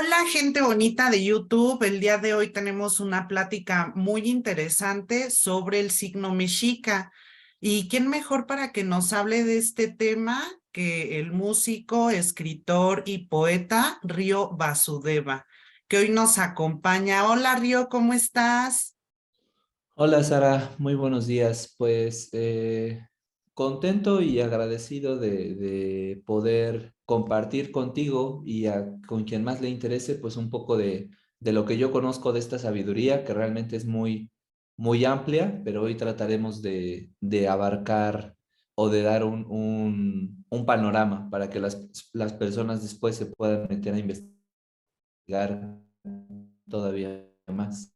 Hola, gente bonita de YouTube. El día de hoy tenemos una plática muy interesante sobre el signo mexica. ¿Y quién mejor para que nos hable de este tema que el músico, escritor y poeta Río Vasudeva, que hoy nos acompaña? Hola, Río, ¿cómo estás? Hola Sara, muy buenos días. Pues contento y agradecido de poder compartir contigo y con quien más le interese, pues un poco de lo que yo conozco de esta sabiduría, que realmente es muy amplia, pero hoy trataremos de abarcar o de dar un panorama para que las personas después se puedan meter a investigar todavía más.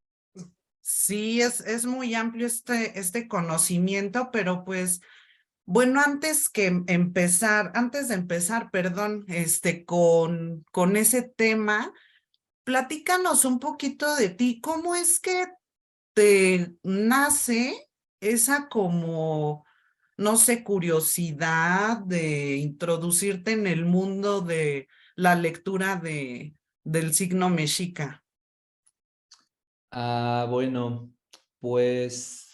Sí, es muy amplio este conocimiento, pero pues, bueno, antes de empezar, perdón, con ese tema. Platícanos un poquito de ti. ¿Cómo es que te nace esa como, no sé, curiosidad de introducirte en el mundo de la lectura del signo mexica? Bueno, pues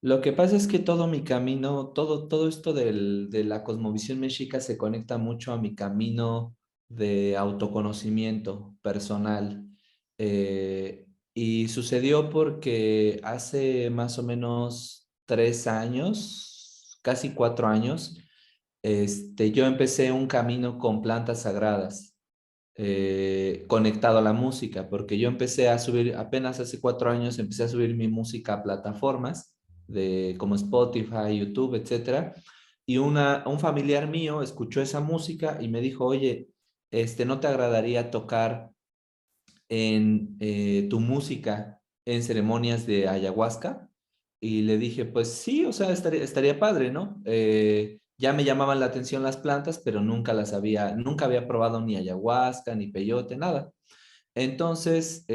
lo que pasa es que todo mi camino, todo esto de la cosmovisión mexica se conecta mucho a mi camino de autoconocimiento personal. Y sucedió porque hace más o menos 3 años, casi 4 años, yo empecé un camino con plantas sagradas conectado a la música, porque yo empecé a subir, apenas hace 4 años, empecé a subir mi música a plataformas como Spotify, YouTube, etcétera. Y un familiar mío escuchó esa música y me dijo, oye, ¿no te agradaría tocar en tu música en ceremonias de ayahuasca? Y le dije, pues sí, o sea, estaría padre, ¿no? Ya me llamaban la atención las plantas, pero nunca había probado ni ayahuasca, ni peyote, nada. Entonces,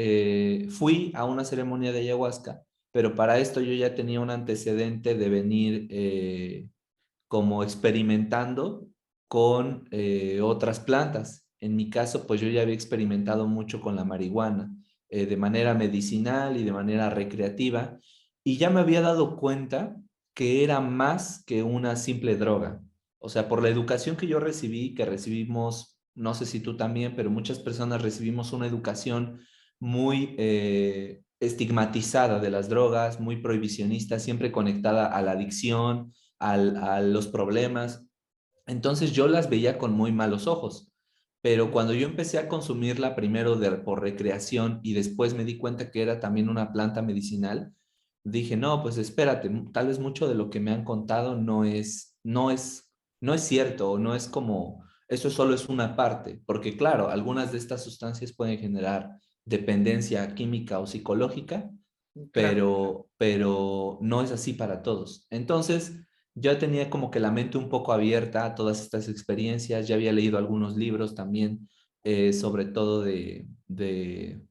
fui a una ceremonia de ayahuasca, pero para esto yo ya tenía un antecedente de venir como experimentando con otras plantas. En mi caso, pues yo ya había experimentado mucho con la marihuana, de manera medicinal y de manera recreativa, y ya me había dado cuenta que era más que una simple droga. O sea, por la educación que yo recibí, que recibimos, no sé si tú también, pero muchas personas recibimos una educación muy estigmatizada de las drogas, muy prohibicionista, siempre conectada a la adicción, a los problemas. Entonces yo las veía con muy malos ojos. Pero cuando yo empecé a consumirla primero por recreación y después me di cuenta que era también una planta medicinal, dije, no, pues espérate, tal vez mucho de lo que me han contado no es cierto, o no es como, eso solo es una parte, porque claro, algunas de estas sustancias pueden generar dependencia química o psicológica, Claro. pero no es así para todos. Entonces, yo tenía como que la mente un poco abierta a todas estas experiencias, ya había leído algunos libros también, sobre todo de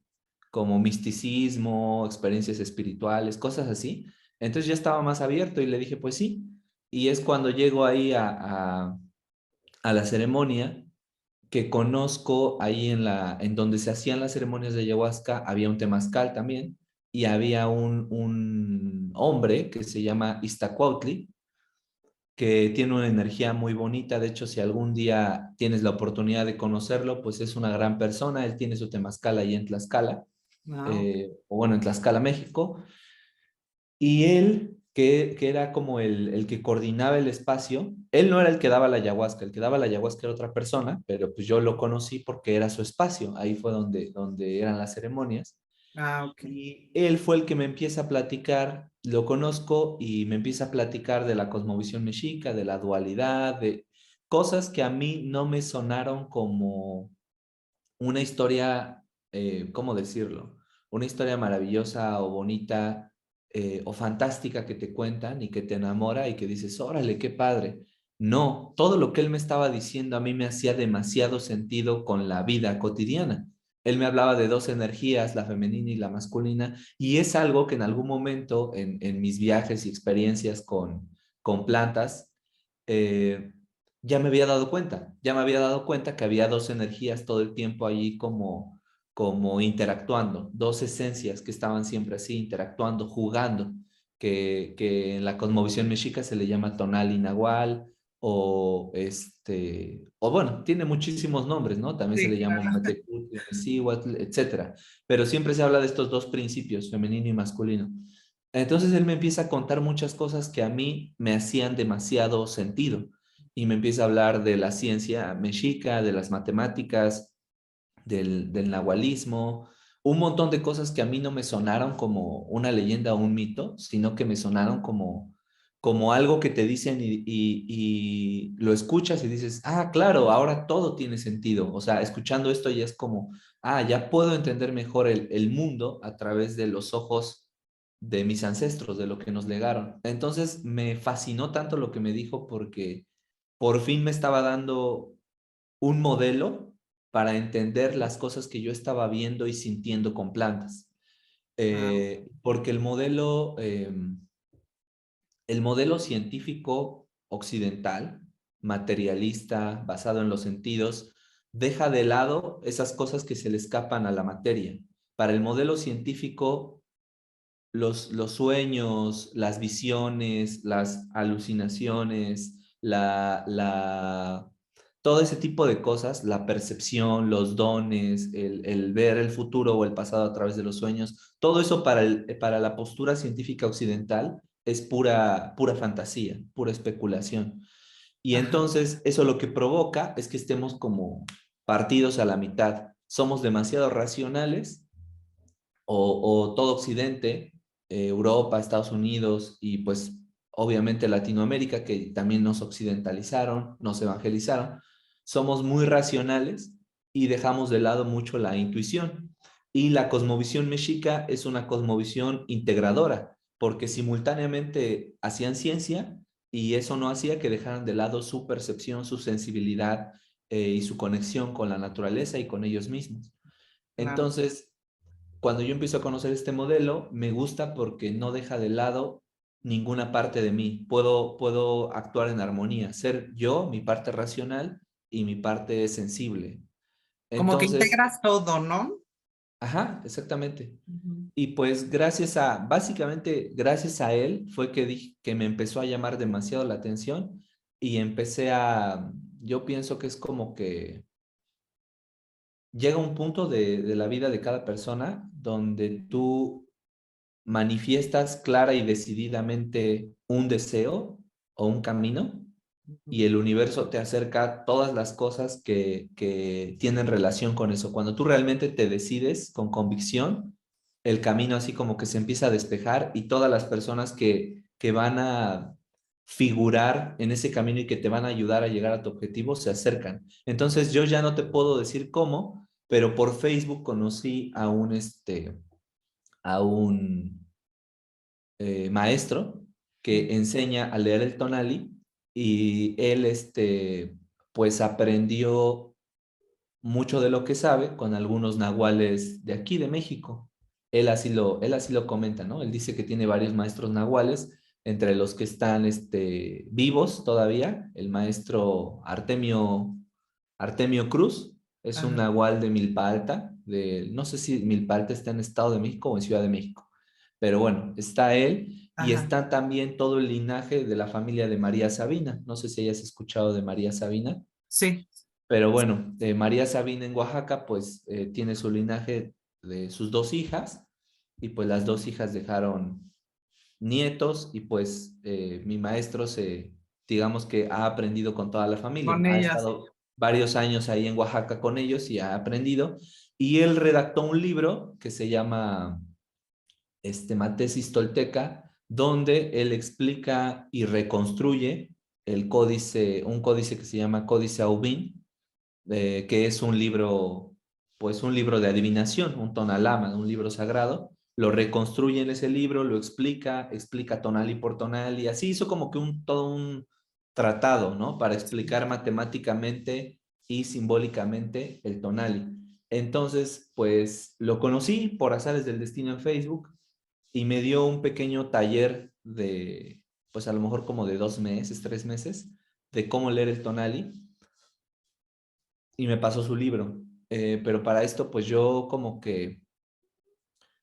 como misticismo, experiencias espirituales, cosas así. Entonces ya estaba más abierto y le dije, pues sí. Y es cuando llego ahí a la ceremonia que conozco ahí en donde se hacían las ceremonias de ayahuasca, había un temazcal también, y había un hombre que se llama Iztacuautli, que tiene una energía muy bonita. De hecho, si algún día tienes la oportunidad de conocerlo, pues es una gran persona. Él tiene su temazcal ahí en Tlaxcala, Ah, ok. o bueno, en Tlaxcala, México. Y él, que era como el que coordinaba el espacio, él no era el que daba la ayahuasca, el que daba la ayahuasca era otra persona, pero pues yo lo conocí porque era su espacio, ahí fue donde eran las ceremonias. Ah, ok. Y él fue el que me empieza a platicar, lo conozco y me empieza a platicar de la cosmovisión mexica, de la dualidad, de cosas que a mí no me sonaron como una historia, ¿cómo decirlo? Una historia maravillosa o bonita, o fantástica que te cuentan y que te enamora y que dices, órale, qué padre. No, todo lo que él me estaba diciendo a mí me hacía demasiado sentido con la vida cotidiana. Él me hablaba de dos energías, la femenina y la masculina, y es algo que en algún momento en mis viajes y experiencias con plantas, eh, ya me había dado cuenta que había dos energías todo el tiempo allí como interactuando, dos esencias que estaban siempre así, interactuando, jugando, que en la cosmovisión mexica se le llama tonal y nahual, o bueno, tiene muchísimos nombres, ¿no? También se Sí, le llama claro. Huitecutli, Mexíhuatl, etcétera. Pero siempre se habla de estos dos principios, femenino y masculino. Entonces él me empieza a contar muchas cosas que a mí me hacían demasiado sentido y me empieza a hablar de la ciencia mexica, de las matemáticas, del nahualismo, un montón de cosas que a mí no me sonaron como una leyenda o un mito, sino que me sonaron como algo que te dicen y lo escuchas y dices, ah, claro, ahora todo tiene sentido. O sea, escuchando esto ya es como, ah, ya puedo entender mejor el mundo a través de los ojos de mis ancestros, de lo que nos legaron. Entonces me fascinó tanto lo que me dijo porque por fin me estaba dando un modelo para entender las cosas que yo estaba viendo y sintiendo con plantas. Wow, Porque el modelo científico occidental, materialista, basado en los sentidos, deja de lado esas cosas que se le escapan a la materia. Para el modelo científico, los sueños, las visiones, las alucinaciones, todo ese tipo de cosas, la percepción, los dones, el ver el futuro o el pasado a través de los sueños, todo eso para la postura científica occidental es pura fantasía, pura especulación. Y ajá, entonces eso lo que provoca es que estemos como partidos a la mitad. Somos demasiado racionales o todo Occidente, Europa, Estados Unidos y pues obviamente Latinoamérica, que también nos occidentalizaron, nos evangelizaron, somos muy racionales y dejamos de lado mucho la intuición. Y la cosmovisión mexica es una cosmovisión integradora, porque simultáneamente hacían ciencia y eso no hacía que dejaran de lado su percepción, su sensibilidad y su conexión con la naturaleza y con ellos mismos. claro. Entonces, cuando yo empiezo a conocer este modelo, me gusta porque no deja de lado ninguna parte de mí. Puedo actuar en armonía, ser yo, mi parte racional y mi parte sensible. Como que Entonces, integras todo, ¿no? ajá, exactamente. Ujú. Y pues básicamente gracias a él fue que me empezó a llamar demasiado la atención y yo pienso que es como que llega un punto de la vida de cada persona donde tú manifiestas clara y decididamente un deseo o un camino Ujú. y el universo te acerca todas las cosas que tienen relación con eso. Cuando tú realmente te decides con convicción, el camino así como que se empieza a despejar y todas las personas que van a figurar en ese camino y que te van a ayudar a llegar a tu objetivo se acercan. Entonces yo ya no te puedo decir cómo, pero por Facebook conocí a un maestro que enseña a leer el tonali y él, pues aprendió mucho de lo que sabe con algunos nahuales de aquí, de México. Él así lo comenta, ¿no? Él dice que tiene varios maestros nahuales, entre los que están vivos todavía, el maestro Artemio Cruz, es un Ajá. nahual de Milpa Alta, no sé si Milpa Alta está en Estado de México o en Ciudad de México, pero bueno, está él y Ajá. está también todo el linaje de la familia de María Sabina. No sé si hayas escuchado de María Sabina. Sí. Pero bueno, María Sabina en Oaxaca, pues tiene su linaje de sus dos hijas y pues las dos hijas dejaron nietos y pues mi maestro digamos que ha aprendido con toda la familia, Con ha ellas. estado varios años ahí en Oaxaca con ellos y ha aprendido y él redactó un libro que se llama Matesis Tolteca, donde él explica y reconstruye un códice que se llama Códice Aubin, que es un libro, pues un libro de adivinación, un tonalama, un libro sagrado. Lo reconstruye en ese libro, lo explica tonal y por tonal, y así hizo como que todo un tratado, ¿no? Para explicar matemáticamente y simbólicamente el tonali. Entonces, pues lo conocí por azares del destino en Facebook y me dio un pequeño taller pues a lo mejor como de 2 meses, 3 meses, de cómo leer el tonali y me pasó su libro. Pero para esto, pues yo como que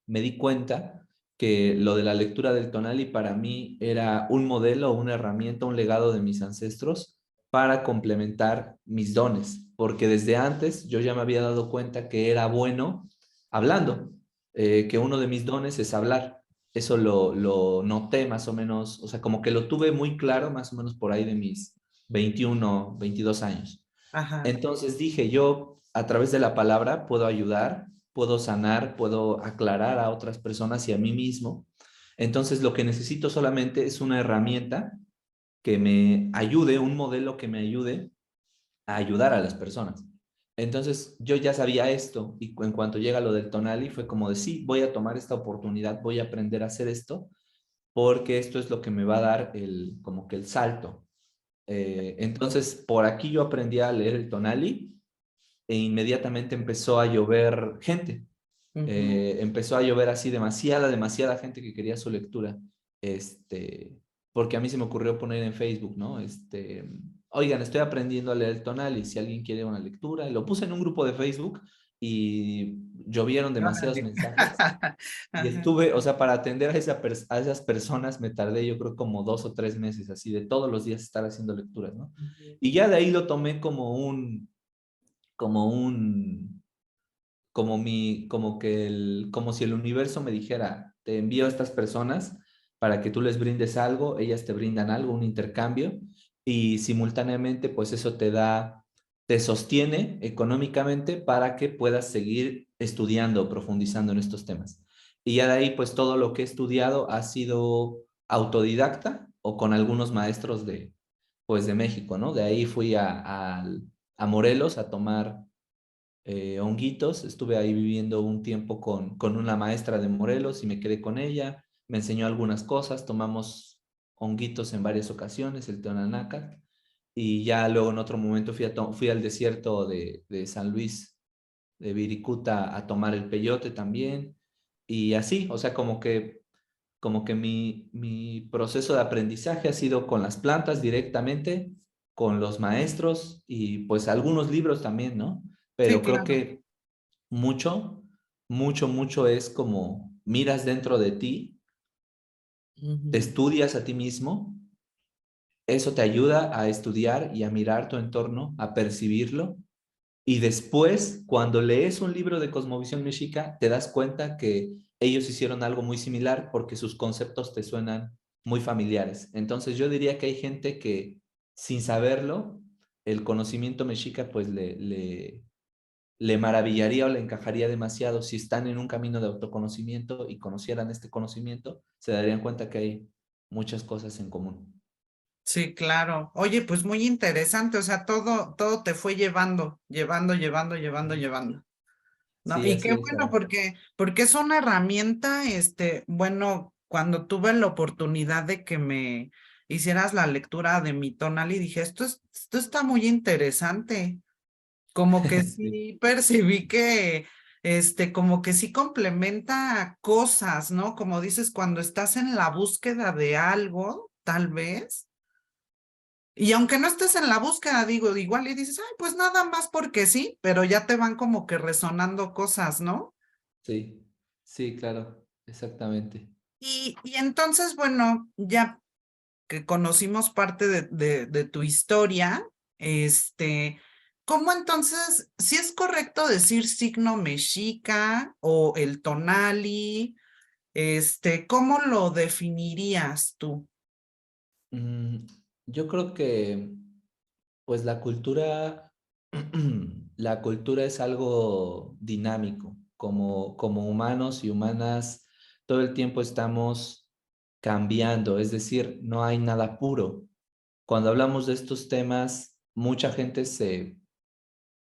me di cuenta que lo de la lectura del tonali para mí era un modelo, una herramienta, un legado de mis ancestros para complementar mis dones, porque desde antes yo ya me había dado cuenta que era bueno hablando, que uno de mis dones es hablar. Eso lo noté más o menos, o sea, como que lo tuve muy claro más o menos por ahí de mis 21, 22 años. Ajá, Entonces dije, yo a través de la palabra puedo ayudar, puedo sanar, puedo aclarar a otras personas y a mí mismo. Entonces lo que necesito solamente es una herramienta que me ayude, un modelo que me ayude a ayudar a las personas. Entonces yo ya sabía esto y en cuanto llega lo del tonali fue como de sí, voy a tomar esta oportunidad, voy a aprender a hacer esto porque esto es lo que me va a dar como que el salto. Entonces por aquí yo aprendí a leer el tonali e inmediatamente empezó a llover gente. ujú, Empezó a llover así demasiada gente que quería su lectura. Porque a mí se me ocurrió poner en Facebook, ¿no? Oigan, estoy aprendiendo a leer el tonal y si alguien quiere una lectura, lo puse en un grupo de Facebook y llovieron demasiados órale. mensajes. Y Ajá, estuve, o sea, para atender a esas personas me tardé yo creo como 2 o 3 meses, así de todos los días estar haciendo lecturas, ¿no? ujú, Y ya de ahí lo tomé como un, como si el universo me dijera, te envío a estas personas para que tú les brindes algo, ellas te brindan algo, un intercambio, y simultáneamente, pues eso te sostiene económicamente para que puedas seguir estudiando, profundizando en estos temas. Y ya de ahí, pues todo lo que he estudiado ha sido autodidacta o con algunos maestros pues de México, ¿no? De ahí fui a Morelos a tomar honguitos. Estuve ahí viviendo un tiempo con una maestra de Morelos y me quedé con ella. Me enseñó algunas cosas, tomamos honguitos en varias ocasiones, el Teonanaca, y ya luego en otro momento fui al desierto de San Luis, de Viricuta, a tomar el peyote también. Y así, o sea, como que mi proceso de aprendizaje ha sido con las plantas directamente, con los maestros y pues algunos libros también, ¿no? sí, Pero creo claro. que mucho, mucho es como miras dentro de ti, te Ujú, estudias a ti mismo, eso te ayuda a estudiar y a mirar tu entorno, a percibirlo. Y después, cuando lees un libro de cosmovisión mexica, te das cuenta que ellos hicieron algo muy similar porque sus conceptos te suenan muy familiares. Entonces yo diría que hay gente que sin saberlo, el conocimiento mexica pues le maravillaría o le encajaría demasiado. Si están en un camino de autoconocimiento y conocieran este conocimiento, se darían cuenta que hay muchas cosas en común. sí, claro. Oye, pues muy interesante, o sea, todo te fue llevando. ¿No? Sí, Y qué así es, bueno, Sara. porque es una herramienta, bueno, cuando tuve la oportunidad de que me hicieras la lectura de mi tonal y dije, esto está muy interesante, como que Sí, sí percibí que, como que sí complementa cosas, ¿no? Como dices, cuando estás en la búsqueda de algo, tal vez. Y aunque no estés en la búsqueda, digo, igual y dices, ay, pues nada más porque sí, pero ya te van como que resonando cosas, ¿no? sí, sí, claro, exactamente. Y entonces, bueno, ya que conocimos parte de tu historia, ¿cómo entonces, si es correcto decir signo mexica o el tonali, cómo lo definirías tú? Mm, yo creo que, pues la cultura es algo dinámico. Como humanos y humanas, todo el tiempo estamos cambiando, es decir, no hay nada puro. Cuando hablamos de estos temas, mucha gente se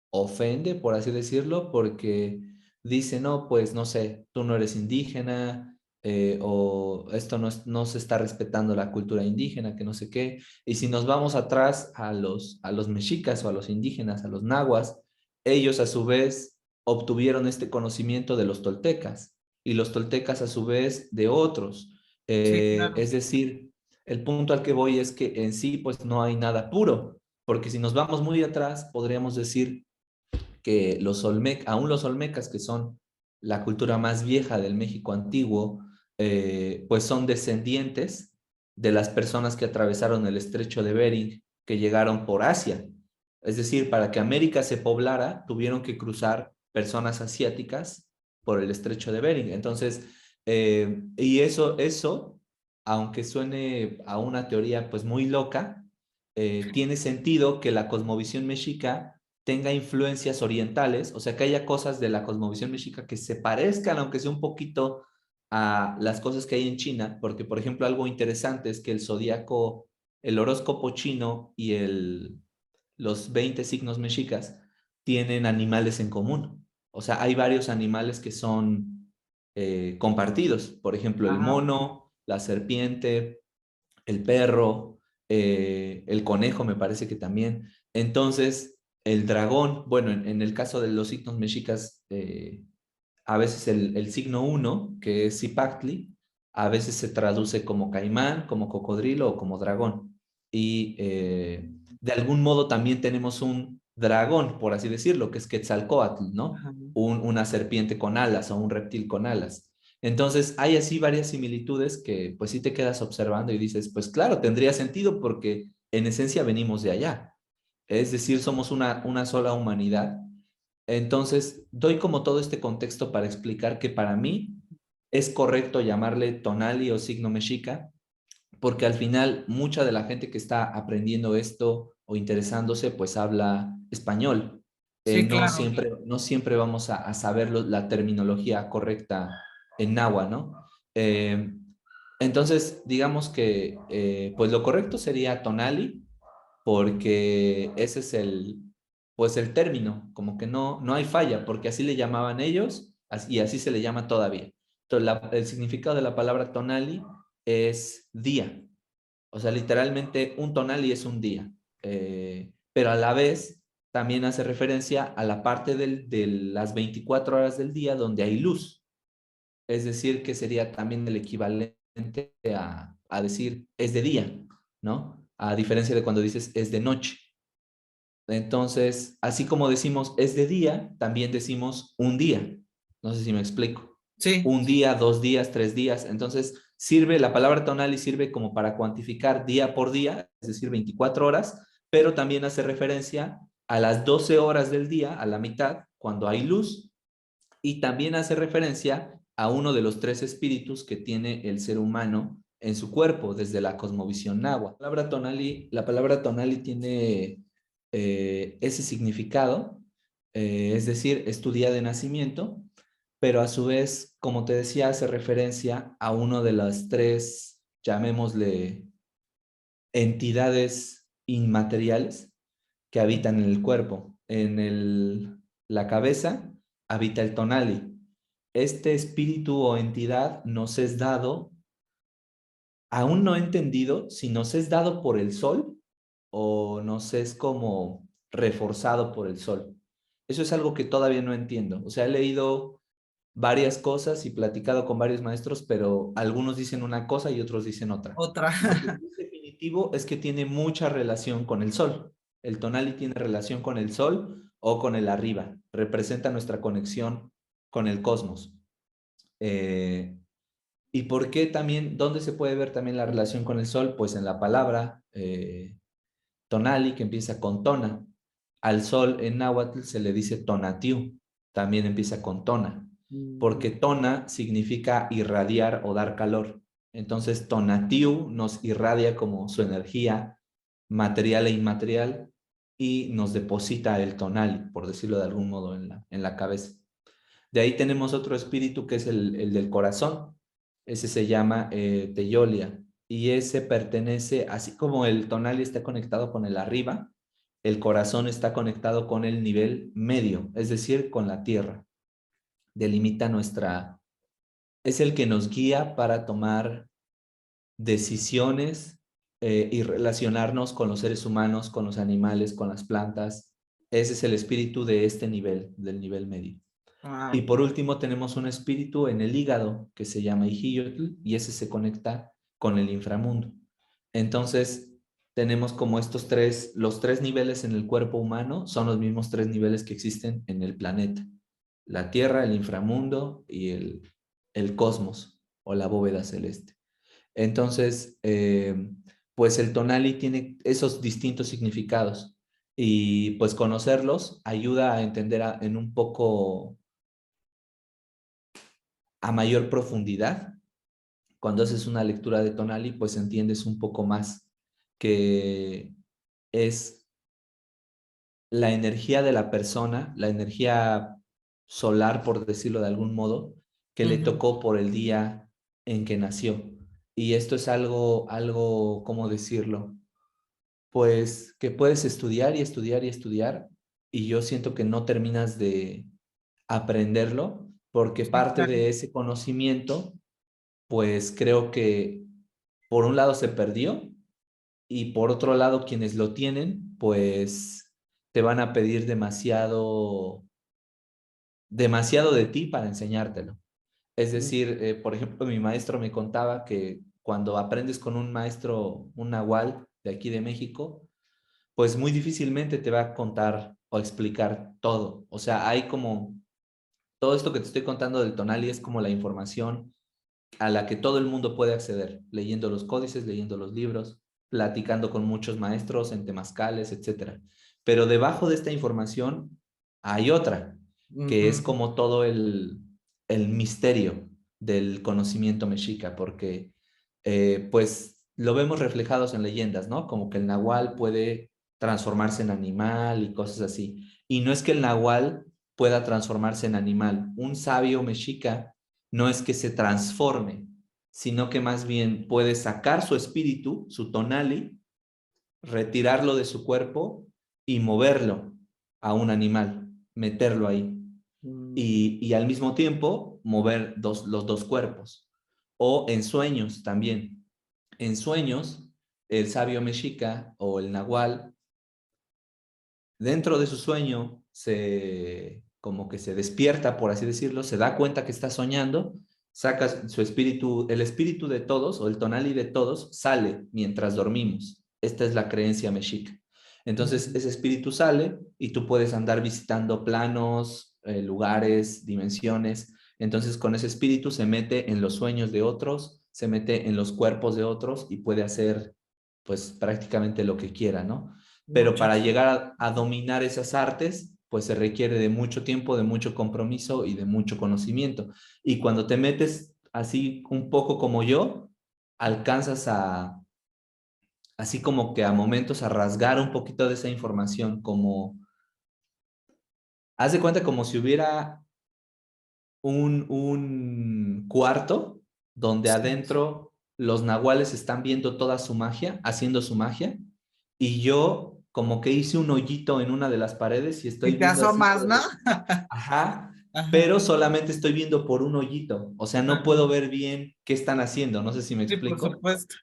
ofende, por así decirlo, porque dice, no, pues no sé, tú no eres indígena, o esto no se está respetando la cultura indígena, que no sé qué. Y si nos vamos atrás a los mexicas o a los indígenas, a los nahuas, ellos a su vez obtuvieron este conocimiento de los toltecas y los toltecas a su vez de otros. Sí, claro. Es decir, El punto al que voy es que en sí, pues no hay nada puro, porque si nos vamos muy atrás, podríamos decir que aún los olmecas, que son la cultura más vieja del México antiguo, pues son descendientes de las personas que atravesaron el estrecho de Bering, que llegaron por Asia. Es decir, para que América se poblara, tuvieron que cruzar personas asiáticas por el estrecho de Bering. Entonces, y eso, aunque suene a una teoría pues muy loca, tiene sentido que la cosmovisión mexica tenga influencias orientales, o sea, que haya cosas de la cosmovisión mexica que se parezcan, aunque sea un poquito, a las cosas que hay en China, porque, por ejemplo, algo interesante es que el zodiaco, el horóscopo chino y los 20 signos mexicas tienen animales en común. O sea, hay varios animales que son compartidos. Por ejemplo, el Ajá, mono, la serpiente, el perro, el conejo me parece que también. Entonces, el dragón, bueno, en el caso de los signos mexicas, a veces el signo uno, que es Zipactli, a veces se traduce como caimán, como cocodrilo o como dragón. Y de algún modo también tenemos un dragón, por así decirlo, que es Quetzalcóatl, ¿no? ajá. Una serpiente con alas o un reptil con alas. Entonces, hay así varias similitudes que pues sí te quedas observando y dices, pues claro, tendría sentido porque en esencia venimos de allá. Es decir, somos una sola humanidad. Entonces, doy como todo este contexto para explicar que para mí es correcto llamarle tonali o signo mexica, porque al final mucha de la gente que está aprendiendo esto o interesándose, pues habla español. Sí, No claro. siempre, no siempre vamos a saber la terminología correcta en náhuatl, ¿no? Eh, entonces, digamos que pues lo correcto sería tonali, porque ese es pues el término, como que no hay falla, porque así le llamaban ellos y así se le llama todavía. Entonces, el significado de la palabra tonali es día, o sea, literalmente un tonali es un día, pero a la vez también hace referencia a la parte de las 24 horas del día donde hay luz, es decir, que sería también el equivalente a decir es de día, ¿no? A diferencia de cuando dices es de noche. Entonces, así como decimos es de día, también decimos un día. No sé si me explico. Sí, Un día, 2 días, 3 días. Entonces, la palabra tonali sirve como para cuantificar día por día, es decir, 24 horas, pero también hace referencia a las 12 horas del día, a la mitad, cuando hay luz, y también hace referencia a uno de los tres espíritus que tiene el ser humano en su cuerpo desde la cosmovisión náhuatl. La palabra tonali tiene ese significado, es decir, es tu día de nacimiento, pero a su vez, como te decía, hace referencia a uno de las tres, llamémosle, entidades inmateriales que habitan en el cuerpo. La cabeza habita el tonali. Este espíritu o entidad nos es dado, aún no he entendido si nos es dado por el sol o nos es como reforzado por el sol. Eso es algo que todavía no entiendo. O sea, he leído varias cosas y platicado con varios maestros, pero algunos dicen una cosa y otros dicen otra. otra. Lo que sí es definitivo es que tiene mucha relación con el sol. El tonali tiene relación con el sol o con el arriba. Representa nuestra conexión con el cosmos. Eh, ¿Y por qué también? ¿Dónde se puede ver también la relación con el sol? Pues en la palabra tonali, que empieza con tona. Al sol en náhuatl se le dice tonatiu, también empieza con tona, porque tona significa irradiar o dar calor. Entonces, tonatiu nos irradia como su energía material e inmaterial y nos deposita el tonali, por decirlo de algún modo, en la cabeza. De ahí tenemos otro espíritu que es el del corazón. Ese se llama Teyolia y ese pertenece, así como el tonal está conectado con el arriba, el corazón está conectado con el nivel medio, es decir, con la tierra. Delimita es el que nos guía para tomar decisiones y relacionarnos con los seres humanos, con los animales, con las plantas. Ese es el espíritu de este nivel, del nivel medio. Y Wow. por último tenemos un espíritu en el hígado que se llama Ijiyotl y ese se conecta con el inframundo. Entonces, tenemos como los tres niveles en el cuerpo humano son los mismos tres niveles que existen en el planeta. La Tierra, el inframundo y el cosmos o la bóveda celeste. Entonces, pues el tonali tiene esos distintos significados y pues conocerlos ayuda a entender en un poco a mayor profundidad. Cuando haces una lectura de tonali, pues entiendes un poco más que es la energía de la persona, la energía solar, por decirlo de algún modo, que le Ujú, tocó por el día en que nació. Y esto es algo, ¿cómo decirlo? Pues que puedes estudiar y estudiar y estudiar, y yo siento que no terminas de aprenderlo, porque sí, parte claro. de ese conocimiento, pues creo que por un lado se perdió y por otro lado quienes lo tienen, pues te van a pedir demasiado de ti para enseñártelo. Es Mm, decir, por ejemplo, mi maestro me contaba que cuando aprendes con un maestro, un nahual de aquí de México, pues muy difícilmente te va a contar o explicar todo. O sea, hay como todo esto que te estoy contando del tonali es como la información a la que todo el mundo puede acceder, leyendo los códices, leyendo los libros, platicando con muchos maestros en temazcales, etcétera. Pero debajo de esta información hay otra, que es ujú. como todo el misterio del conocimiento mexica, porque pues lo vemos reflejados en leyendas, ¿no? Como que el nahual puede transformarse en animal y cosas así. Y no es que el nahual pueda transformarse en animal. Un sabio mexica no es que se transforme, sino que más bien puede sacar su espíritu, su tonali, retirarlo de su cuerpo y moverlo a un animal, meterlo ahí. Mm, Y al mismo tiempo mover los dos cuerpos. O en sueños también. En sueños, el sabio mexica o el nahual, dentro de su sueño, como que se despierta, por así decirlo, se da cuenta que está soñando, saca su espíritu, el espíritu de todos o el tonali de todos sale mientras dormimos. Esta es la creencia mexica. Entonces, ujú. ese espíritu sale y tú puedes andar visitando planos, lugares, dimensiones. Entonces, con ese espíritu se mete en los sueños de otros, se mete en los cuerpos de otros y puede hacer, pues, prácticamente lo que quiera, ¿no? Pero para Muchas. llegar a dominar esas artes, pues se requiere de mucho tiempo, de mucho compromiso y de mucho conocimiento. Y cuando te metes así un poco como yo, alcanzas así como que a momentos a rasgar un poquito de esa información, como, haz de cuenta como si hubiera un cuarto donde Sí. adentro los nahuales están viendo toda su magia, haciendo su magia, y yo como que hice un hoyito en una de las paredes y estoy Y te viendo así asomas, por ¿no? ajá, Ajá, pero solamente estoy viendo por un hoyito, o sea, no puedo ajá. ver bien qué están haciendo, no sé si me Sí, por explico. supuesto.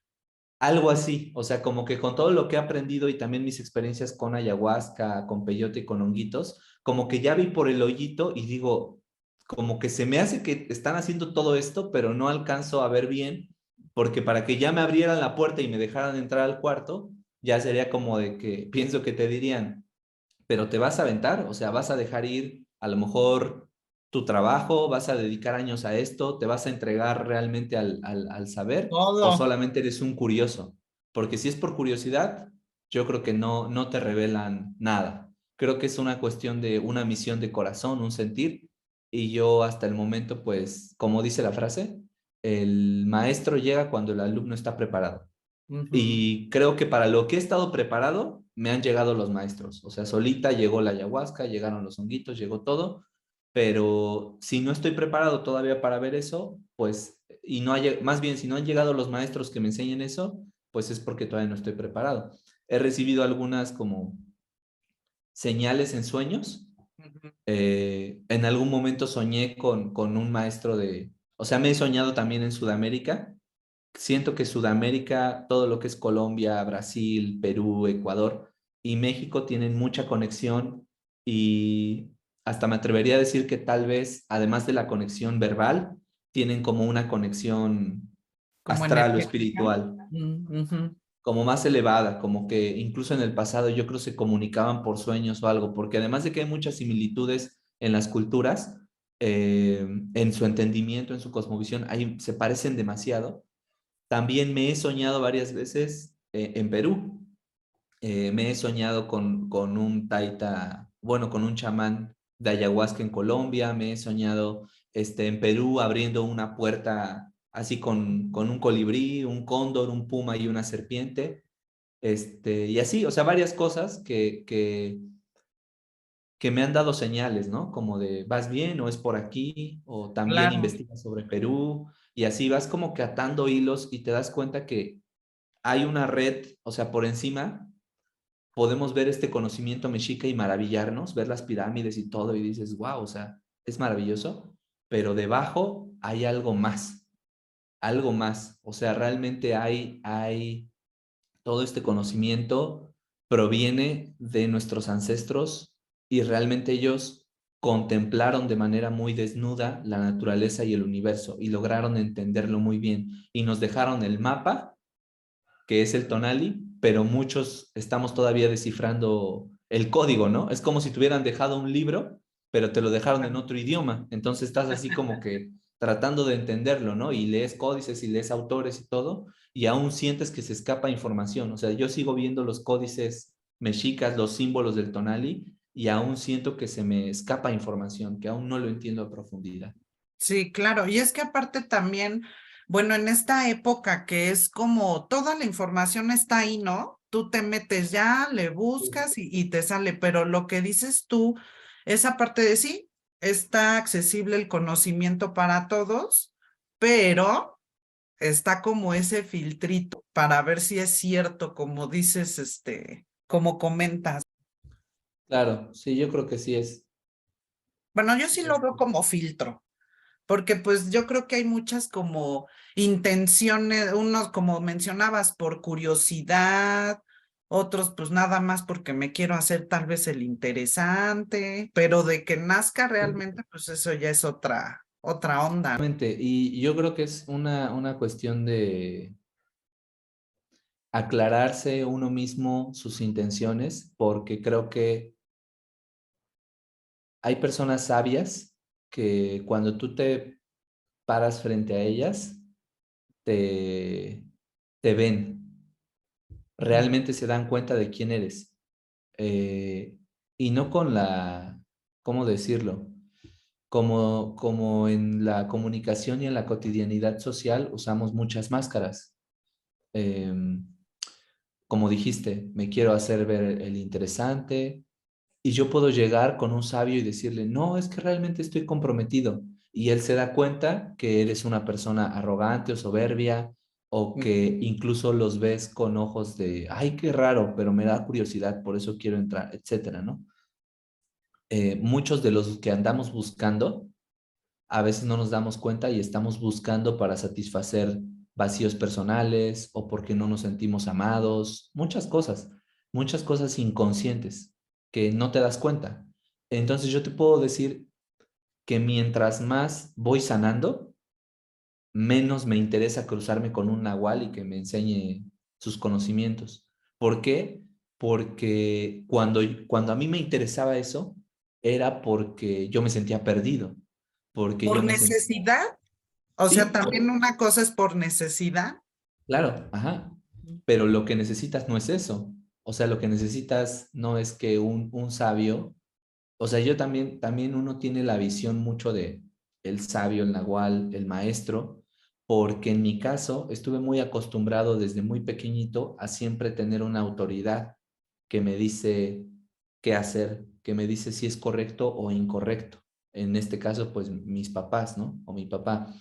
Algo así, o sea, como que con todo lo que he aprendido y también mis experiencias con ayahuasca, con peyote y con honguitos, como que ya vi por el hoyito y digo, como que se me hace que están haciendo todo esto, pero no alcanzo a ver bien, porque para que ya me abrieran la puerta y me dejaran entrar al cuarto, ya sería como de que pienso que te dirían, pero te vas a aventar, o sea, vas a dejar ir a lo mejor tu trabajo, vas a dedicar años a esto, te vas a entregar realmente al saber o Todo. solamente eres un curioso. Porque si es por curiosidad, yo creo que no te revelan nada. Creo que es una cuestión de una misión de corazón, un sentir. Y yo hasta el momento, pues, como dice la frase, el maestro llega cuando el alumno está preparado. Ujú. Y creo que para lo que he estado preparado, me han llegado los maestros. O sea, solita llegó la ayahuasca, llegaron los honguitos, llegó todo. Pero si no estoy preparado todavía para ver eso, pues, y no hay, más bien, si no han llegado los maestros que me enseñen eso, pues es porque todavía no estoy preparado. He recibido algunas como señales en sueños. Ujú. En algún momento soñé con un maestro o sea, me he soñado también en Sudamérica. Siento que Sudamérica, todo lo que es Colombia, Brasil, Perú, Ecuador y México tienen mucha conexión y hasta me atrevería a decir que tal vez, además de la conexión verbal, tienen como una conexión Como astral o energética. espiritual. Ujú. como más elevada, como que incluso en el pasado yo creo se comunicaban por sueños o algo, porque además de que hay muchas similitudes en las culturas, en su entendimiento, en su cosmovisión, se parecen demasiado. También me he soñado varias veces en Perú. Me he soñado con un taita, bueno, con un chamán de ayahuasca en Colombia. Me he soñado en Perú abriendo una puerta así con un colibrí, un cóndor, un puma y una serpiente. Y así, o sea, varias cosas que me han dado señales, ¿no? Como de vas bien o es por aquí, o también Claro. investigas sobre Perú, y así vas como que atando hilos y te das cuenta que hay una red, o sea, por encima podemos ver este conocimiento mexica y maravillarnos, ver las pirámides y todo, y dices, wow, o sea, es maravilloso, pero debajo hay algo más, o sea, realmente hay todo este conocimiento proviene de nuestros ancestros y realmente ellos contemplaron de manera muy desnuda la naturaleza y el universo y lograron entenderlo muy bien y nos dejaron el mapa, que es el Tonali, pero muchos estamos todavía descifrando el código, ¿no? Es como si te hubieran dejado un libro, pero te lo dejaron en otro idioma, entonces estás así como que tratando de entenderlo, ¿no? Y lees códices y lees autores y todo, y aún sientes que se escapa información. O sea, yo sigo viendo los códices mexicas, los símbolos del tonali, y aún siento que se me escapa información, que aún no lo entiendo a profundidad. Sí, claro. Y es que aparte también, bueno, en esta época que es como toda la información está ahí, ¿no? Tú te metes ya, le Sí. buscas y te sale, pero lo que dices tú, esa parte de sí, está accesible el conocimiento para todos, pero está como ese filtrito para ver si es cierto, como dices, como comentas. Claro, sí, yo creo que sí es. Bueno, yo sí lo veo como filtro. Porque pues yo creo que hay muchas como intenciones, unos como mencionabas por curiosidad, otros pues nada más porque me quiero hacer tal vez el interesante, pero de que nazca realmente pues eso ya es otra onda. Y yo creo que es una cuestión de aclararse uno mismo sus intenciones, porque creo que hay personas sabias que cuando tú te paras frente a ellas, te, te ven, Mm. realmente se dan cuenta de quién eres. Y no con ¿cómo decirlo? Como en la comunicación y en la cotidianidad social usamos muchas máscaras. Em, Como dijiste, me quiero hacer ver el interesante y yo puedo llegar con un sabio y decirle, no, es que realmente estoy comprometido. Y él se da cuenta que eres una persona arrogante o soberbia o que incluso los ves con ojos de, ay, qué raro, pero me da curiosidad, por eso quiero entrar, etcétera, ¿no? Muchos de los que andamos buscando, a veces no nos damos cuenta y estamos buscando para satisfacer vacíos personales o porque no nos sentimos amados, muchas cosas inconscientes que no te das cuenta. Entonces yo te puedo decir que mientras más voy sanando, menos me interesa cruzarme con un nahual y que me enseñe sus conocimientos. ¿Por qué? Porque cuando a mí me interesaba eso, era porque yo me sentía perdido, porque Por yo me sentía, necesidad, o sea, sí, también una cosa es por necesidad. claro, ajá, pero lo que necesitas no es eso. O sea, lo que necesitas no es que un sabio, o sea, yo también uno tiene la visión mucho de el sabio, el nahual, el maestro, porque en mi caso estuve muy acostumbrado desde muy pequeñito a siempre tener una autoridad que me dice qué hacer, que me dice si es correcto o incorrecto. En este caso, pues mis papás, ¿no? O mi papá.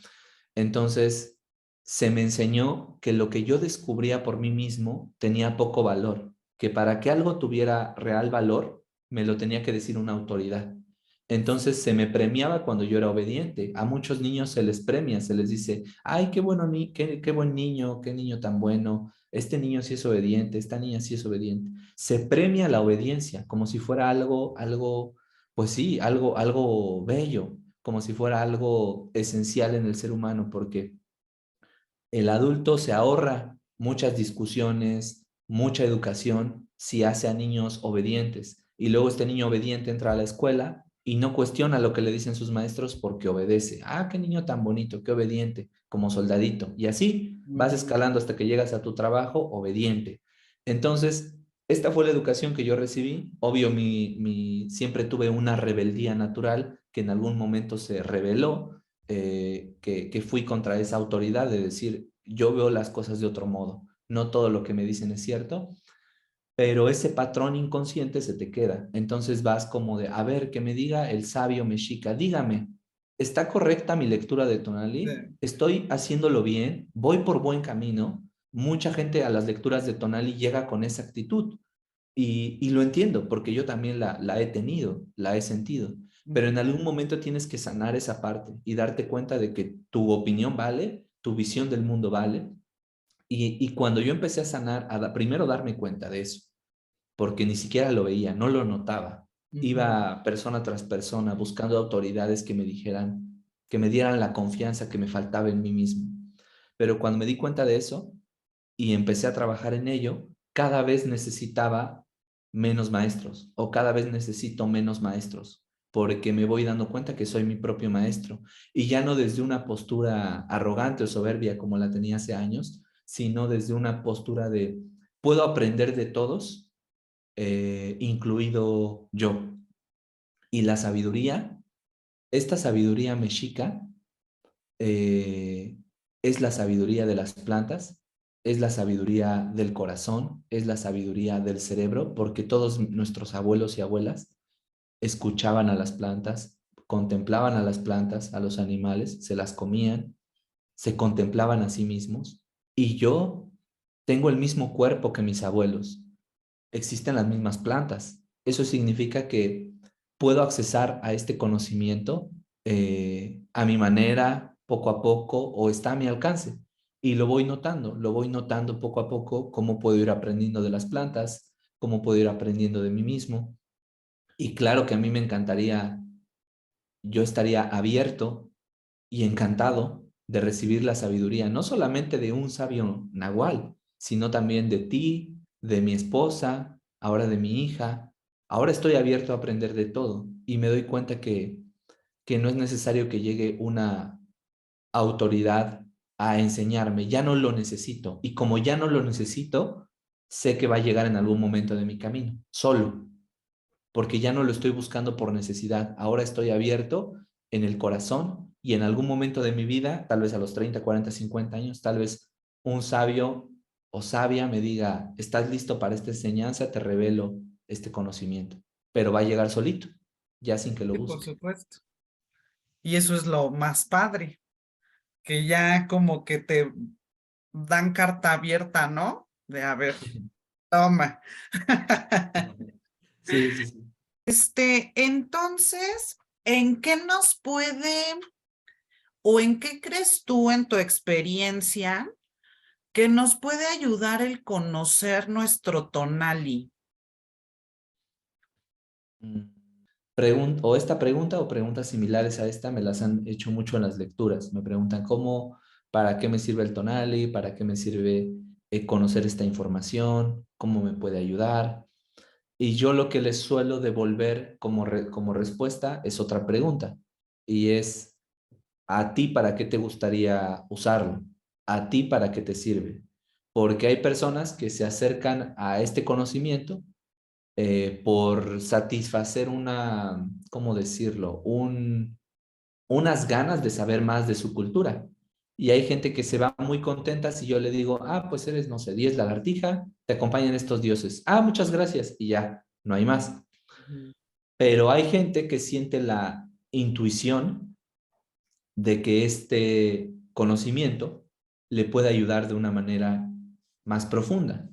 Entonces, se me enseñó que lo que yo descubría por mí mismo tenía poco valor, que para que algo tuviera real valor, me lo tenía que decir una autoridad. Entonces se me premiaba cuando yo era obediente. A muchos niños se les premia, se les dice, ay, qué bueno, qué buen niño, qué niño tan bueno, este niño sí es obediente, esta niña sí es obediente. Se premia la obediencia como si fuera algo, pues sí, algo bello, como si fuera algo esencial en el ser humano, porque el adulto se ahorra muchas discusiones, mucha educación, si hace a niños obedientes. Y luego este niño obediente entra a la escuela y no cuestiona lo que le dicen sus maestros porque obedece. Ah, qué niño tan bonito, qué obediente, como soldadito. Y así vas Ujú. escalando hasta que llegas a tu trabajo obediente. Entonces, esta fue la educación que yo recibí. Obvio, siempre tuve una rebeldía natural que en algún momento se reveló, que fui contra esa autoridad de decir, yo veo las cosas de otro modo. No todo lo que me dicen es cierto, pero ese patrón inconsciente se te queda. Entonces vas como de, a ver, que me diga el sabio mexica, dígame, ¿está correcta mi lectura de Tonali? Sí. ¿Estoy haciéndolo bien? ¿Voy por buen camino? Mucha gente a las lecturas de Tonali llega con esa actitud y lo entiendo porque yo también la he tenido, la he sentido, pero en Ujú. algún momento tienes que sanar esa parte y darte cuenta de que tu opinión vale, tu visión del mundo vale. Y cuando yo empecé a sanar, primero darme cuenta de eso, porque ni siquiera lo veía, no lo notaba. Ujú. Iba persona tras persona buscando autoridades que me dijeran, que me dieran la confianza que me faltaba en mí mismo. Pero cuando me di cuenta de eso y empecé a trabajar en ello, cada vez necesitaba menos maestros o cada vez necesito menos maestros, porque me voy dando cuenta que soy mi propio maestro y ya no desde una postura arrogante o soberbia como la tenía hace años, sino desde una postura de puedo aprender de todos, incluido yo. Y la sabiduría, esta sabiduría mexica, eh, es la sabiduría de las plantas, es la sabiduría del corazón, es la sabiduría del cerebro, porque todos nuestros abuelos y abuelas escuchaban a las plantas, contemplaban a las plantas, a los animales, se las comían, se contemplaban a sí mismos. Y yo tengo el mismo cuerpo que mis abuelos, existen las mismas plantas. Eso significa que puedo accesar a este conocimiento a mi manera, poco a poco, o está a mi alcance. Y lo voy notando poco a poco cómo puedo ir aprendiendo de las plantas, cómo puedo ir aprendiendo de mí mismo. Y claro que a mí me encantaría, yo estaría abierto y encantado de recibir la sabiduría, no solamente de un sabio nahual, sino también de ti, de mi esposa, ahora de mi hija. Ahora estoy abierto a aprender de todo y me doy cuenta que no es necesario que llegue una autoridad a enseñarme, ya no lo necesito. Y como ya no lo necesito, sé que va a llegar en algún momento de mi camino, solo, porque ya no lo estoy buscando por necesidad. Ahora estoy abierto en el corazón y en algún momento de mi vida, tal vez a los 30, 40, 50 años, tal vez un sabio o sabia me diga, ¿estás listo para esta enseñanza? Te revelo este conocimiento, pero va a llegar solito, ya sin que lo Sí, por busque. supuesto. Y eso es lo más padre, que ya como que te dan carta abierta, ¿no? De a ver, toma. Sí, sí, sí. Entonces, ¿en qué nos puede o en qué crees tú en tu experiencia que nos puede ayudar el conocer nuestro tonali? Mm. O esta pregunta o preguntas similares a esta me las han hecho mucho en las lecturas. Me preguntan cómo, para qué me sirve el Tonali, para qué me sirve conocer esta información, cómo me puede ayudar. Y yo lo que les suelo devolver como respuesta es otra pregunta y es, ¿a ti para qué te gustaría usarlo? ¿A ti para qué te sirve? Porque hay personas que se acercan a este conocimiento por satisfacer una, ¿cómo decirlo? Unas ganas de saber más de su cultura. Y hay gente que se va muy contenta si yo le digo, ah, pues eres, no sé, 10 lagartija, te acompañan estos dioses. Ah, muchas gracias. Y ya, no hay más. Ujú. Pero hay gente que siente la intuición de que este conocimiento le puede ayudar de una manera más profunda.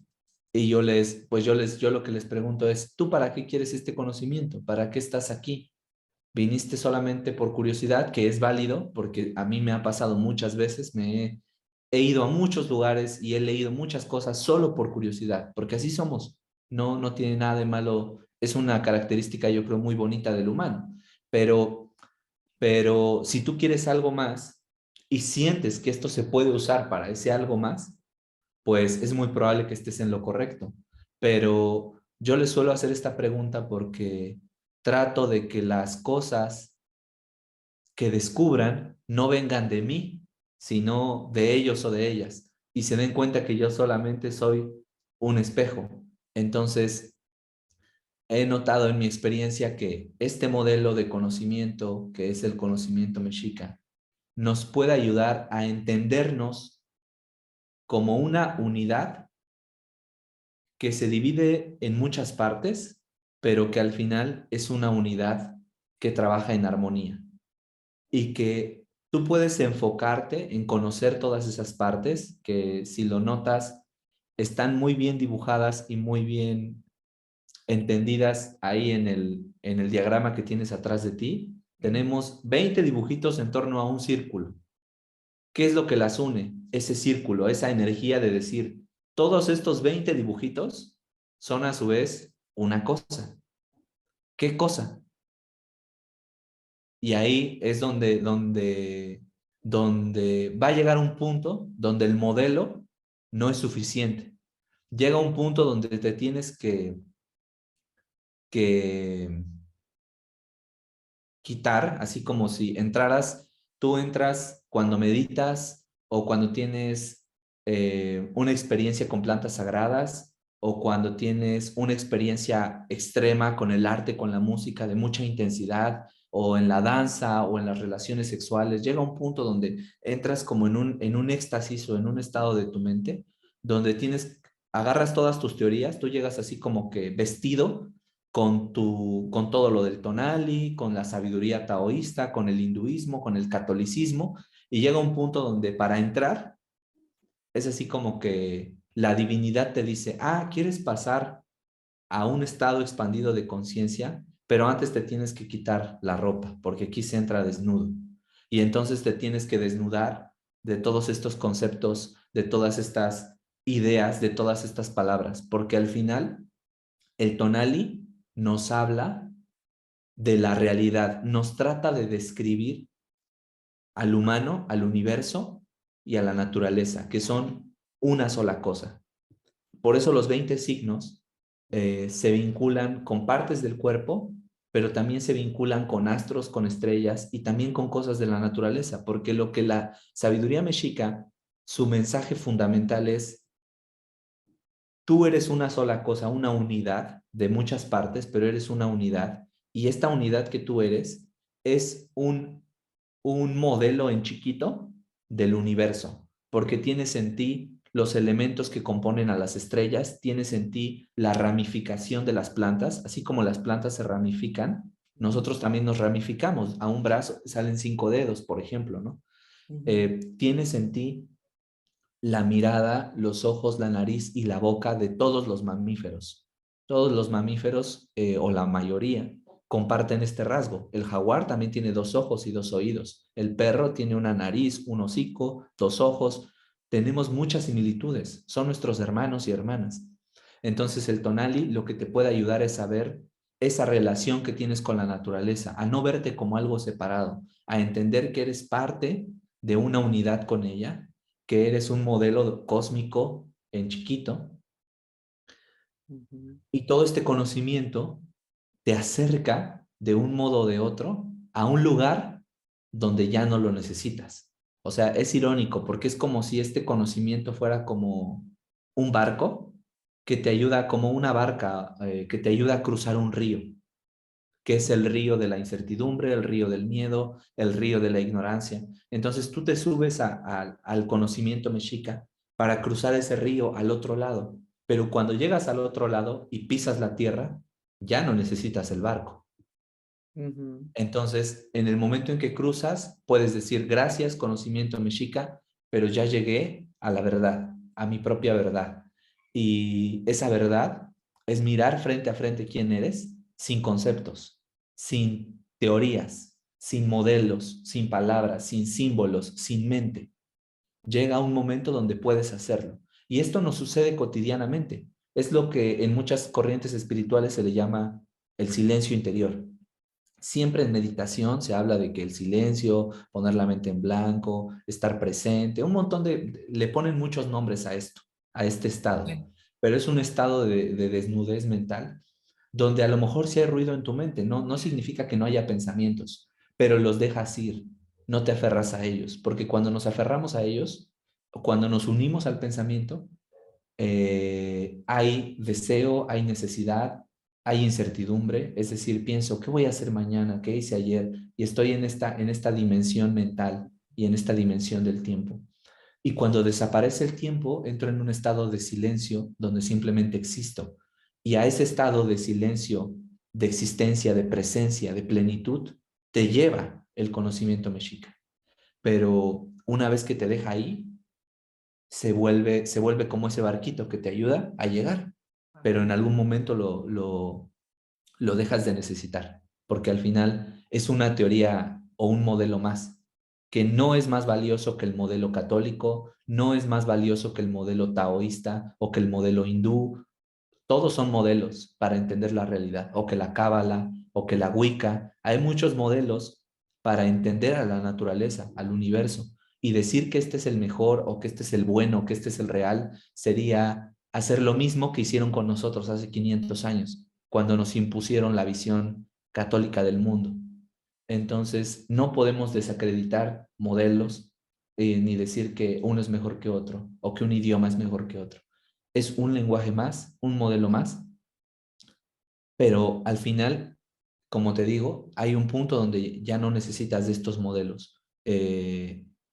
Y yo lo que les pregunto es, ¿tú para qué quieres este conocimiento? ¿Para qué estás aquí? ¿Viniste solamente por curiosidad, que es válido? Porque a mí me ha pasado muchas veces, he ido a muchos lugares y he leído muchas cosas solo por curiosidad, porque así somos. No, no tiene nada de malo. Es una característica, yo creo, muy bonita del humano. Pero si tú quieres algo más y sientes que esto se puede usar para ese algo más, pues es muy probable que estés en lo correcto. Pero yo les suelo hacer esta pregunta porque trato de que las cosas que descubran no vengan de mí, sino de ellos o de ellas, y se den cuenta que yo solamente soy un espejo. Entonces, he notado en mi experiencia que este modelo de conocimiento, que es el conocimiento mexica, nos puede ayudar a entendernos como una unidad que se divide en muchas partes, pero que al final es una unidad que trabaja en armonía y que tú puedes enfocarte en conocer todas esas partes que, si lo notas, están muy bien dibujadas y muy bien entendidas ahí en el diagrama que tienes atrás de ti. Tenemos 20 dibujitos en torno a un círculo. ¿Qué es lo que las une? Ese círculo, esa energía de decir, todos estos 20 dibujitos son a su vez una cosa. ¿Qué cosa? Y ahí es donde va a llegar un punto donde el modelo no es suficiente. Llega un punto donde te tienes que quitar, así como si entraras, tú entras cuando meditas o cuando tienes una experiencia con plantas sagradas o cuando tienes una experiencia extrema con el arte, con la música de mucha intensidad o en la danza o en las relaciones sexuales. Llega un punto donde entras como en un éxtasis o en un estado de tu mente donde agarras todas tus teorías, tú llegas así como que vestido con todo lo del tonali, con la sabiduría taoísta, con el hinduismo, con el catolicismo, y llega un punto donde para entrar es así como que la divinidad te dice, ¿quieres pasar a un estado expandido de conciencia? Pero antes te tienes que quitar la ropa, porque aquí se entra desnudo. Y entonces te tienes que desnudar de todos estos conceptos, de todas estas ideas, de todas estas palabras, porque al final el tonali nos habla de la realidad, nos trata de describir al humano, al universo y a la naturaleza, que son una sola cosa. Por eso los 20 signos se vinculan con partes del cuerpo, pero también se vinculan con astros, con estrellas y también con cosas de la naturaleza, porque lo que la sabiduría mexica, su mensaje fundamental es: tú eres una sola cosa, una unidad de muchas partes, pero eres una unidad. Y esta unidad que tú eres es un modelo en chiquito del universo, porque tienes en ti los elementos que componen a las estrellas, tienes en ti la ramificación de las plantas, así como las plantas se ramifican, nosotros también nos ramificamos. A un brazo salen 5 dedos, por ejemplo, ¿no? Ujú, Tienes en ti la mirada, los ojos, la nariz y la boca de todos los mamíferos. Todos los mamíferos, o la mayoría, comparten este rasgo. El jaguar también tiene 2 ojos y 2 oídos. El perro tiene una nariz, un hocico, 2 ojos. Tenemos muchas similitudes. Son nuestros hermanos y hermanas. Entonces el tonali lo que te puede ayudar es a ver esa relación que tienes con la naturaleza, a no verte como algo separado, a entender que eres parte de una unidad con ella, que eres un modelo cósmico en chiquito, ujú, y todo este conocimiento te acerca de un modo o de otro a un lugar donde ya no lo necesitas. O sea, es irónico porque es como si este conocimiento fuera como un barco que te ayuda, como una barca que te ayuda a cruzar un río, que es el río de la incertidumbre, el río del miedo, el río de la ignorancia. Entonces tú te subes al conocimiento mexica para cruzar ese río al otro lado, pero cuando llegas al otro lado y pisas la tierra, ya no necesitas el barco. ujú, Entonces, en el momento en que cruzas, puedes decir gracias, conocimiento mexica, pero ya llegué a la verdad, a mi propia verdad. Y esa verdad es mirar frente a frente quién eres, sin conceptos, sin teorías, sin modelos, sin palabras, sin símbolos, sin mente. Llega un momento donde puedes hacerlo. Y esto nos sucede cotidianamente. Es lo que en muchas corrientes espirituales se le llama el silencio interior. Siempre en meditación se habla de que el silencio, poner la mente en blanco, estar presente, un montón le ponen muchos nombres a esto. a este estado, Sí, pero es un estado de desnudez mental donde a lo mejor sí hay ruido en tu mente, no significa que no haya pensamientos, pero los dejas ir, no te aferras a ellos, porque cuando nos aferramos a ellos, o cuando nos unimos al pensamiento, hay deseo, hay necesidad, hay incertidumbre, es decir, pienso, ¿qué voy a hacer mañana? ¿Qué hice ayer? Y estoy en esta dimensión mental y en esta dimensión del tiempo. Y cuando desaparece el tiempo, entro en un estado de silencio donde simplemente existo. Y a ese estado de silencio, de existencia, de presencia, de plenitud, te lleva el conocimiento mexica. Pero una vez que te deja ahí, se vuelve como ese barquito que te ayuda a llegar, pero en algún momento lo dejas de necesitar, porque al final es una teoría o un modelo más, que no es más valioso que el modelo católico, no es más valioso que el modelo taoísta o que el modelo hindú. Todos son modelos para entender la realidad, o que la cábala, o que la wicca. Hay muchos modelos para entender a la naturaleza, al universo. Y decir que este es el mejor, o que este es el bueno, que este es el real, sería hacer lo mismo que hicieron con nosotros hace 500 años, cuando nos impusieron la visión católica del mundo. Entonces, no podemos desacreditar modelos, ni decir que uno es mejor que otro, o que un idioma es mejor que otro. Es un lenguaje más, un modelo más, pero al final, como te digo, hay un punto donde ya no necesitas de estos modelos.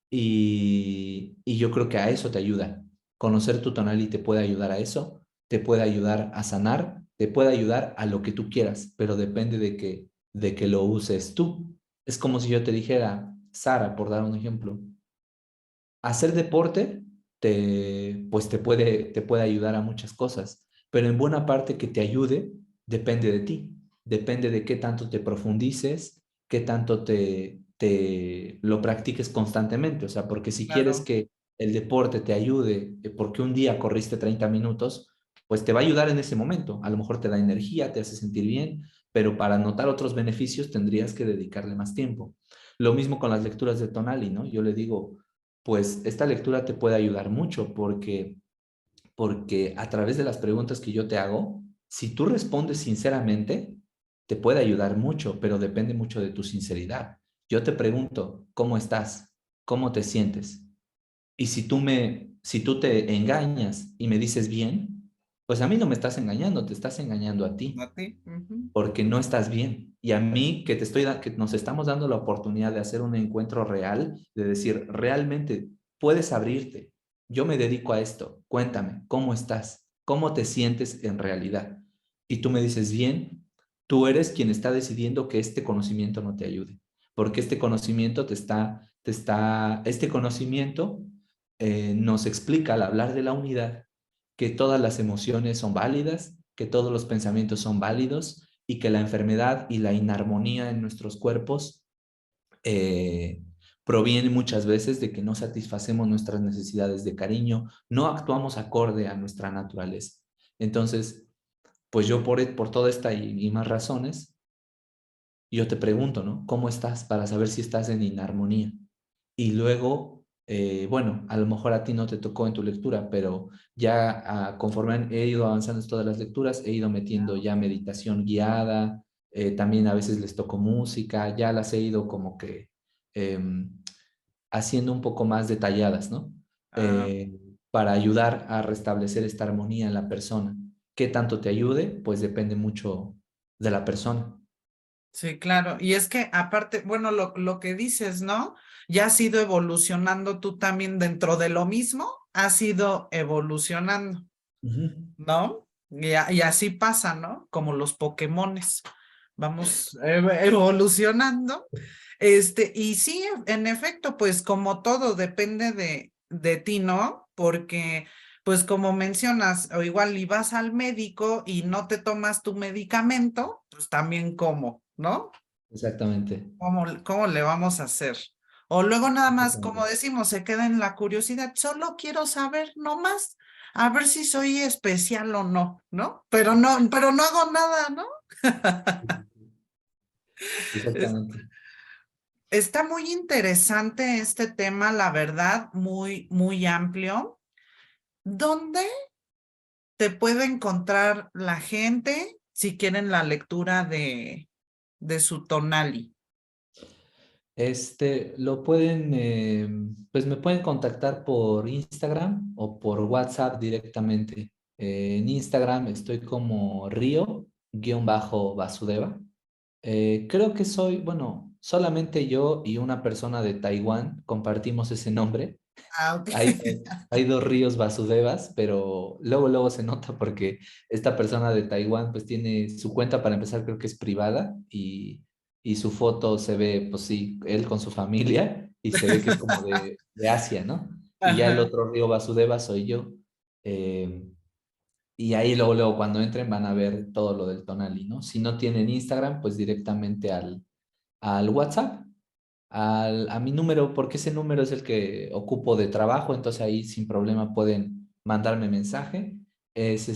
Y yo creo que a eso te ayuda. Conocer tu tonalidad te puede ayudar a eso, te puede ayudar a sanar, te puede ayudar a lo que tú quieras, pero depende de que lo uses tú. Es como si yo te dijera, Sara, por dar un ejemplo, hacer deporte pues te puede ayudar a muchas cosas, pero en buena parte que te ayude depende de ti, depende de qué tanto te profundices, qué tanto te lo practiques constantemente, o sea, porque si quieres claro. que el deporte te ayude, porque un día corriste 30 minutos, pues te va a ayudar en ese momento, a lo mejor te da energía, te hace sentir bien, pero para notar otros beneficios tendrías que dedicarle más tiempo. Lo mismo con las lecturas de Tonali, ¿no? Yo le digo, pues esta lectura te puede ayudar mucho porque a través de las preguntas que yo te hago, si tú respondes sinceramente, te puede ayudar mucho, pero depende mucho de tu sinceridad. Yo te pregunto, ¿cómo estás? ¿Cómo te sientes? Y si tú te engañas y me dices bien, pues a mí no me estás engañando, te estás engañando a ti ¿A ti? Ujú. porque no estás bien. Y a mí que nos estamos dando la oportunidad de hacer un encuentro real, de decir, realmente puedes abrirte. Yo me dedico a esto. Cuéntame, ¿cómo estás? ¿Cómo te sientes en realidad? Y tú me dices, bien, tú eres quien está decidiendo que este conocimiento no te ayude, porque este conocimiento este conocimiento nos explica al hablar de la unidad que todas las emociones son válidas, que todos los pensamientos son válidos y que la enfermedad y la inarmonía en nuestros cuerpos eh, proviene muchas veces de que no satisfacemos nuestras necesidades de cariño, no actuamos acorde a nuestra naturaleza. Entonces, pues yo por toda esta y más razones, yo te pregunto, ¿no? ¿Cómo estás para saber si estás en inarmonía? Y luego, bueno, a lo mejor a ti no te tocó en tu lectura, pero ya conforme he ido avanzando en todas las lecturas, he ido metiendo Ah, ya ok. meditación guiada, también a veces les toco música, ya las he ido como que em, haciendo un poco más detalladas, ¿no? Ah, Eh, para ayudar a restablecer esta armonía en la persona. ¿Qué tanto te ayude? Pues depende mucho de la persona. sí, claro. Y es que aparte, bueno, lo que dices, ¿no? Ya has ido evolucionando tú también dentro de lo mismo, has ido evolucionando, Ujú. ¿no? Y así pasa, ¿no? Como los Pokémones. Vamos evolucionando. Y sí, en efecto, pues como todo depende de ti, ¿no? Porque, pues como mencionas, o igual y vas al médico y no te tomas tu medicamento, pues también cómo, ¿no? Exactamente. ¿Cómo le vamos a hacer? O luego nada más, como Exactamente. decimos, se queda en la curiosidad, solo quiero saber, no más, a ver si soy especial o no, ¿no? Pero no hago nada, ¿no? Exactamente. Está muy interesante este tema, la verdad, muy, muy amplio. ¿Dónde te puede encontrar la gente si quieren la lectura de su Tonali? Lo pueden, pues me pueden contactar por Instagram o por WhatsApp directamente. En Instagram estoy como Río-Vasudeva. Creo que soy, bueno, solamente yo y una persona de Taiwán compartimos ese nombre. Ah, ok. Hay dos ríos Vasudevas, pero luego se nota porque esta persona de Taiwán pues tiene su cuenta para empezar, creo que es privada y su foto se ve, pues sí, él con su familia y se ve que es como de Asia, ¿no? Y ya el Ajá. otro río Vasudeva soy yo. Eh, y ahí luego cuando entren van a ver todo lo del Tonali, ¿no? Si no tienen Instagram, pues directamente al WhatsApp a mi número, porque ese número es el que ocupo de trabajo, entonces ahí sin problema pueden mandarme mensaje. Es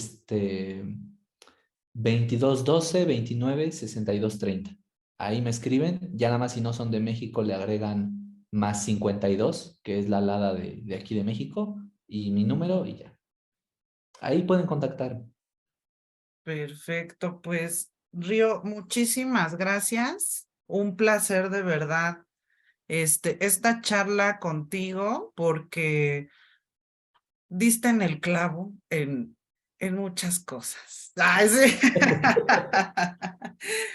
2212 29 62 30. Ahí me escriben, ya nada más si no son de México le agregan +52 que es la alada de aquí de México, y mi número y ya. Ahí pueden contactar. Perfecto, pues Río, muchísimas gracias. Un placer de verdad, esta charla contigo, porque diste en el clavo en muchas cosas. Ay, sí.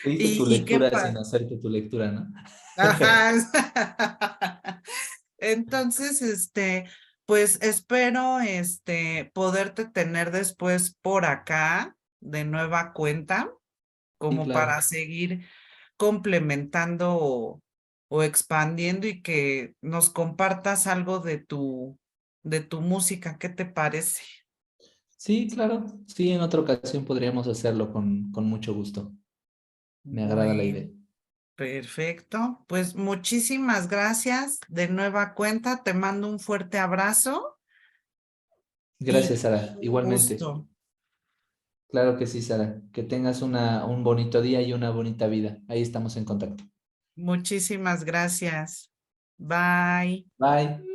Hice tu Y qué lectura sin pasa. hacerte tu lectura, ¿no? Ajá. Entonces, pues espero, poderte tener después por acá de nueva cuenta, Sí, como claro. para seguir complementando o expandiendo y que nos compartas algo de tu música. ¿Qué te parece? Sí, claro. Sí, en otra ocasión podríamos hacerlo con mucho gusto. Me agrada la idea. Bueno, perfecto. Pues muchísimas gracias de nueva cuenta. Te mando un fuerte abrazo y Gracias, Sara. un Igualmente. gusto. Claro que sí, Sara. Que tengas un bonito día y una bonita vida. Ahí estamos en contacto. Muchísimas gracias. Bye. Bye.